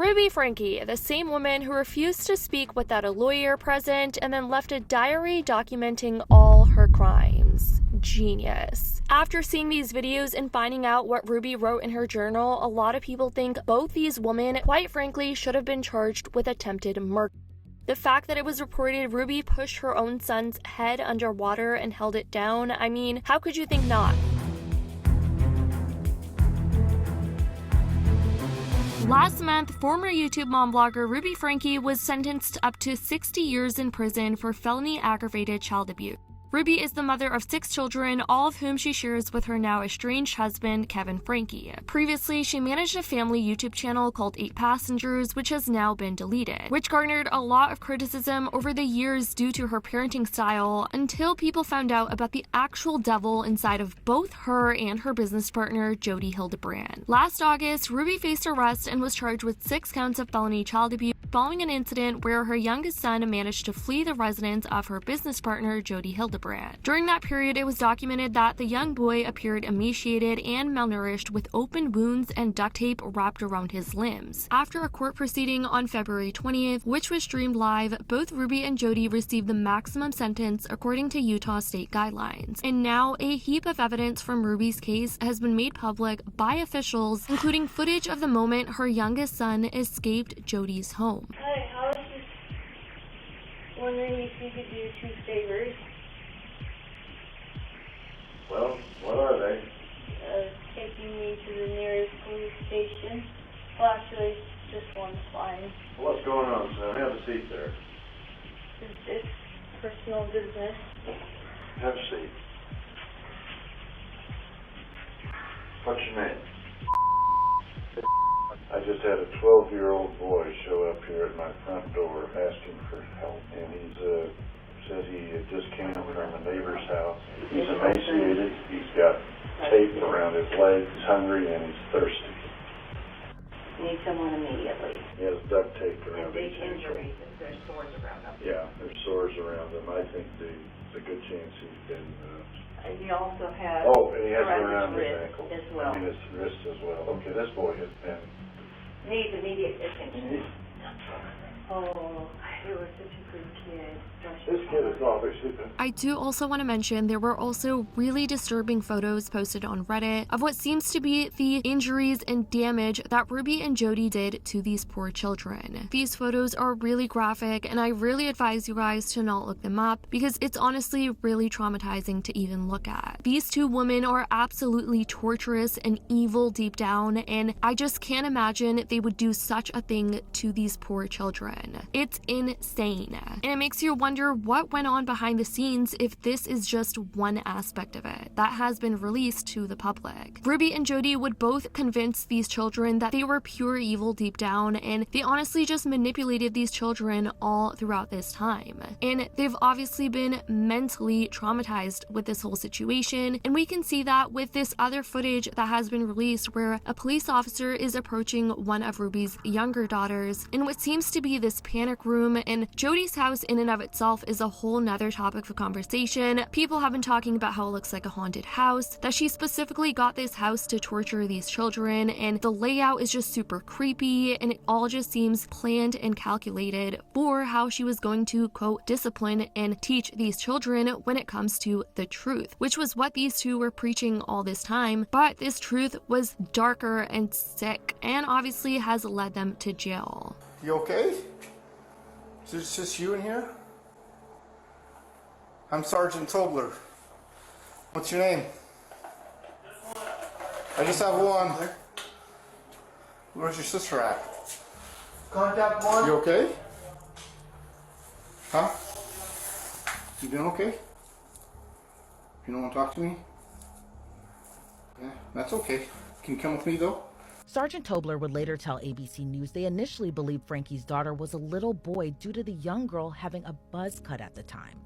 Ruby Franke, the same woman who refused to speak without a lawyer present and then left a diary documenting all her crimes. Genius. After seeing these videos and finding out what Ruby wrote in her journal, a lot of people think both these women, quite frankly, should have been charged with attempted murder. The fact that it was reported Ruby pushed her own son's head underwater and held it down, I mean, how could you think not? Last month, former YouTube mom blogger Ruby Franke was sentenced up to 60 years in prison for felony aggravated child abuse. Ruby is the mother of 6 children, all of whom she shares with her now estranged husband, Kevin Frankie. Previously, she managed a family YouTube channel called 8 Passengers, which has now been deleted, which garnered a lot of criticism over the years due to her parenting style, until people found out about the actual devil inside of both her and her business partner, Jody Hildebrandt. Last August, Ruby faced arrest and was charged with 6 counts of felony child abuse following an incident where her youngest son managed to flee the residence of her business partner, Jody Hildebrandt. During that period, it was documented that the young boy appeared emaciated and malnourished with open wounds and duct tape wrapped around his limbs. After a court proceeding on February 20th, which was streamed live, both Ruby and Jody received the maximum sentence according to Utah state guidelines. And now, a heap of evidence from Ruby's case has been made public by officials, including footage of the moment her youngest son escaped Jody's home. Hi, I was just wondering if you could do 2 favors. Well, what are they? Taking me to the nearest police station. Well, actually, just one's fine. What's going on, son? Have a seat there. It's personal business. Have a seat. What's your name? I just had a 12-year-old boy show up here at my front door asking for help, and he's said he just came from a neighbor's house. He's emaciated, he's got tape around his legs, he's hungry, and he's thirsty. Need someone immediately. He has duct tape around Big his ankle. injuries, if there's sores around them. Yeah, there's sores around him. I think there's a good chance he's been... He also has and he has it around his wrist ankle. as well. I mean, his wrist as well. Okay, this boy has been... Needs immediate attention. Oh, he was such a good kid. This kid is obviously been... I do also want to mention there were also really disturbing photos posted on Reddit of what seems to be the injuries and damage that Ruby and Jody did to these poor children. These photos are really graphic, and I really advise you guys to not look them up because it's honestly really traumatizing to even look at. These 2 women are absolutely torturous and evil deep down, and I just can't imagine they would do such a thing to these poor children. It's insane, and it makes you wonder what went on behind the scenes if this is just one aspect of it that has been released to the public. Ruby and Jody would both convince these children that they were pure evil deep down, and they honestly just manipulated these children all throughout this time. And they've obviously been mentally traumatized with this whole situation, and we can see that with this other footage that has been released where a police officer is approaching one of Ruby's younger daughters in what seems to be this panic room, and Jody's house in and of itself is a whole nother topic for conversation. People have been talking about how it looks like a haunted house, that she specifically got this house to torture these children, and the layout is just super creepy, and it all just seems planned and calculated for how she was going to, quote, discipline and teach these children when it comes to the truth, which was what these 2 were preaching all this time, but this truth was darker and sick, and obviously has led them to jail. You okay? Is it just you in here? I'm Sergeant Tobler. What's your name? I just have one. Where's your sister at? Contact 1. You okay? Huh? You doing okay? You don't want to talk to me? Yeah, that's okay. Can you come with me though? Sergeant Tobler would later tell ABC News they initially believed Frankie's daughter was a little boy due to the young girl having a buzz cut at the time.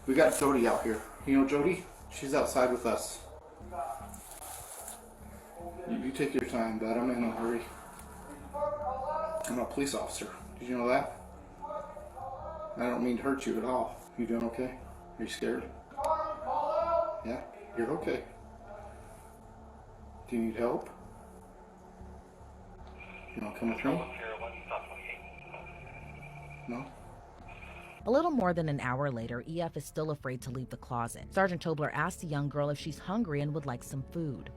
We got Jody out here. You know Jody? She's outside with us. You take your time, bud. I'm in a hurry. I'm a police officer. Did you know that? I don't mean to hurt you at all. You doing okay? Are you scared? Yeah? You're okay. Do you need help? You want to come with me? No? A little more than an hour later, EF is still afraid to leave the closet. Sergeant Tobler asks the young girl if she's hungry and would like some food.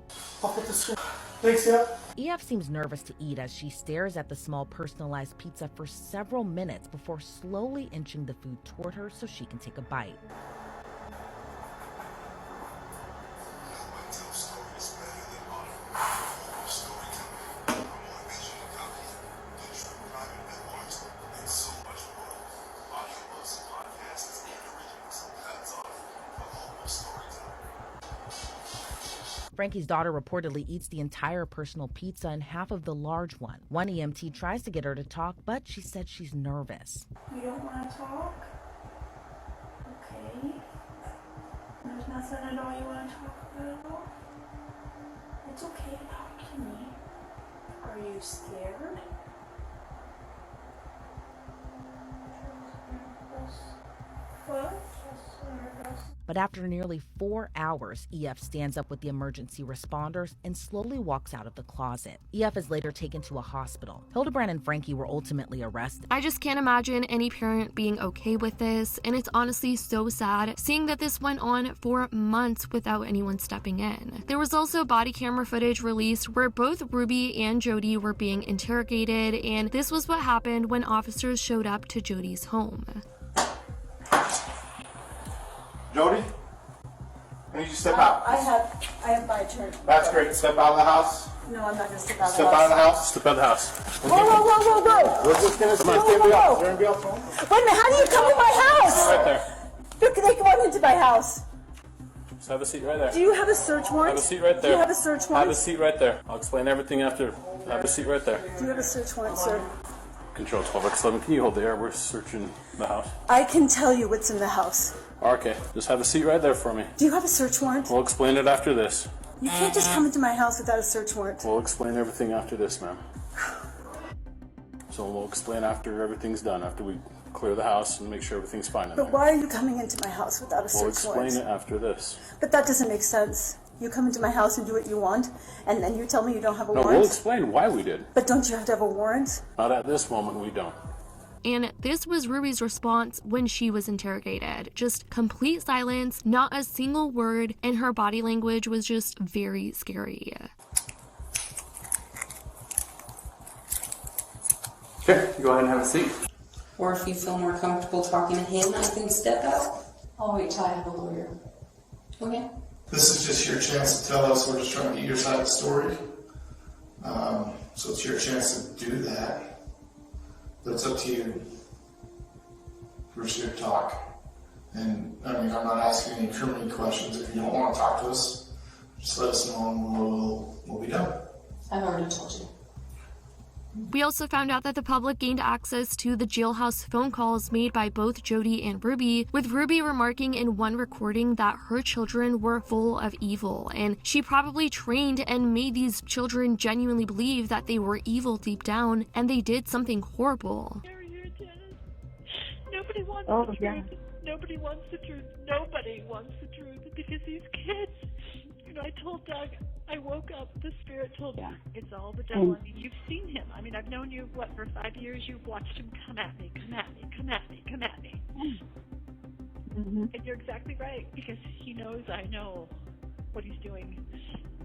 I'll put this in. Thanks, yeah. EF seems nervous to eat as she stares at the small personalized pizza for several minutes before slowly inching the food toward her so she can take a bite. Frankie's daughter reportedly eats the entire personal pizza and half of the large one. One EMT tries to get her to talk, but she said she's nervous. You don't want to talk? Okay. There's nothing at all you want to talk about at all? It's okay to talk to me. Are you scared? What? But after nearly 4 hours, EF stands up with the emergency responders and slowly walks out of the closet. EF is later taken to a hospital. Hildebrandt and Frankie were ultimately arrested. I just can't imagine any parent being okay with this, and it's honestly so sad seeing that this went on for months without anyone stepping in. There was also body camera footage released where both Ruby and Jody were being interrogated, and this was what happened when officers showed up to Jody's home. Jody? I need you to step out. I have my turn. That's great. Step out of the house. No, I'm not going to step out of the Step out of the house. house. Step out of the house. Whoa. We're just going to stay Whoa, whoa, whoa. You're going to be outside? Wait a minute, how do you come to my house? Right there. They come into my house. Just have a seat right there. Do you have a search warrant? Have a seat right there. Do you have a search warrant? Have a seat right there. I'll explain everything after. Have a seat right there. Do you have a search warrant, sir? Control 12x11. Can you hold the air? We're searching the house. I can tell you what's in the house. Okay. Just have a seat right there for me. Do you have a search warrant? We'll explain it after this. You can't just come into my house without a search warrant. We'll explain everything after this, ma'am. So we'll explain after everything's done, after we clear the house and make sure everything's fine in there. But why are you coming into my house without a We'll search warrant? explain it after this. But that doesn't make sense. You come into my house and do what you want, and then you tell me you don't have a No, warrant? we'll explain why we did. But don't you have to have a warrant? Not at this moment, we don't. And this was Ruby's response when she was interrogated. Just complete silence, not a single word, and her body language was just very scary. Sure, go ahead and have a seat. Or if you feel more comfortable talking to him, I can step out. I'll wait till I have a lawyer. Okay? This is just your chance to tell us. We're just trying to get your side of the story. So it's your chance to do that. But it's up to you. We're just here to talk. And I mean, I'm not asking any criminal questions. If you don't want to talk to us, just let us know and we'll be done. I've already told you. We also found out that the public gained access to the jailhouse phone calls made by both Jody and Ruby, with Ruby remarking in one recording that her children were full of evil, and she probably trained and made these children genuinely believe that they were evil deep down, and they did something horrible. Nobody wants the truth. Nobody wants the truth. Nobody wants the truth because these kids. I told Doug, I woke up, the spirit told me, it's all the devil. I mean, you've seen him. I mean, I've known you, for 5 years? You've watched him come at me. And you're exactly right, because he knows I know what he's doing.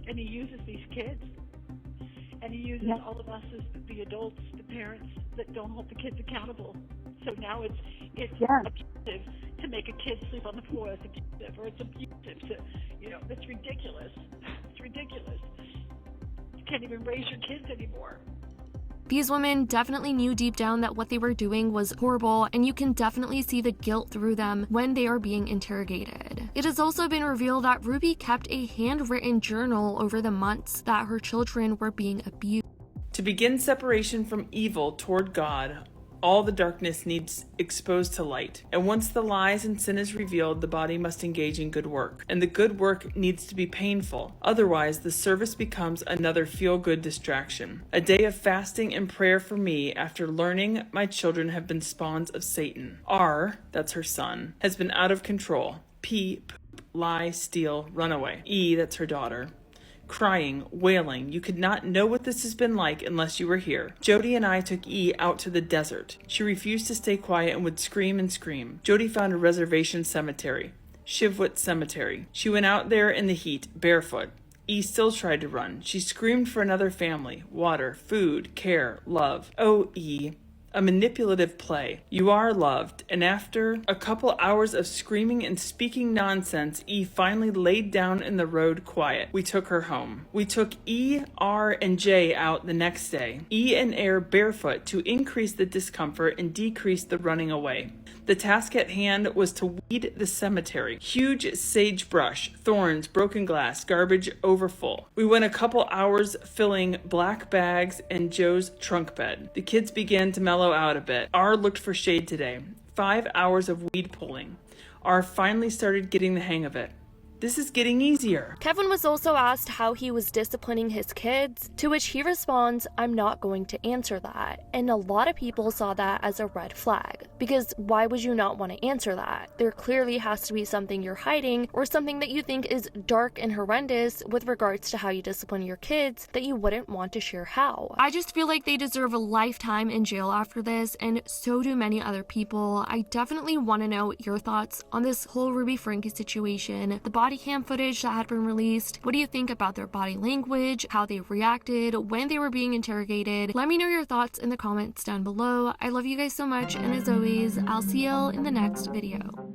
And he uses these kids. And he uses all of us as the adults, the parents, that don't hold the kids accountable. So now it's abusive to make a kid sleep on the floor. It's abusive, or it's abusive to, it's ridiculous. It's ridiculous. You can't even raise your kids anymore. These women definitely knew deep down that what they were doing was horrible, and you can definitely see the guilt through them when they are being interrogated. It has also been revealed that Ruby kept a handwritten journal over the months that her children were being abused. To begin separation from evil toward God, all the darkness needs exposed to light. And once the lies and sin is revealed, the body must engage in good work. And the good work needs to be painful. Otherwise, the service becomes another feel-good distraction. A day of fasting and prayer for me after learning my children have been spawns of Satan. R, that's her son, has been out of control. P, poop, lie, steal, run away. E, that's her daughter. crying, wailing. You could not know what this has been like unless you were here. Jody and I took E out to the desert. She refused to stay quiet and would scream and scream. Jody found a reservation cemetery, Shivwit Cemetery. She went out there in the heat, barefoot. E still tried to run. She screamed for another family, water, food, care, love. Oh, E. A manipulative play. You are loved, and after a couple hours of screaming and speaking nonsense, E finally laid down in the road quiet. We took her home. We took E, R, and J out the next day. E and Air barefoot to increase the discomfort and decrease the running away. The task at hand was to weed the cemetery. Huge sagebrush, thorns, broken glass, garbage overfull. We went a couple hours filling black bags and Joe's trunk bed. The kids began to mellow out a bit. R looked for shade today. 5 hours of weed pulling. R finally started getting the hang of it. This is getting easier. Kevin was also asked how he was disciplining his kids, to which he responds, "I'm not going to answer that." And a lot of people saw that as a red flag, because why would you not want to answer that? There clearly has to be something you're hiding, or something that you think is dark and horrendous with regards to how you discipline your kids that you wouldn't want to share how. I just feel like they deserve a lifetime in jail after this, and so do many other people. I definitely want to know your thoughts on this whole Ruby Frankie situation, the body cam footage that had been released. What do you think about their body language, how they reacted when they were being interrogated? Let me know your thoughts in the comments down below. I love you guys so much, and as always, I'll see you in the next video.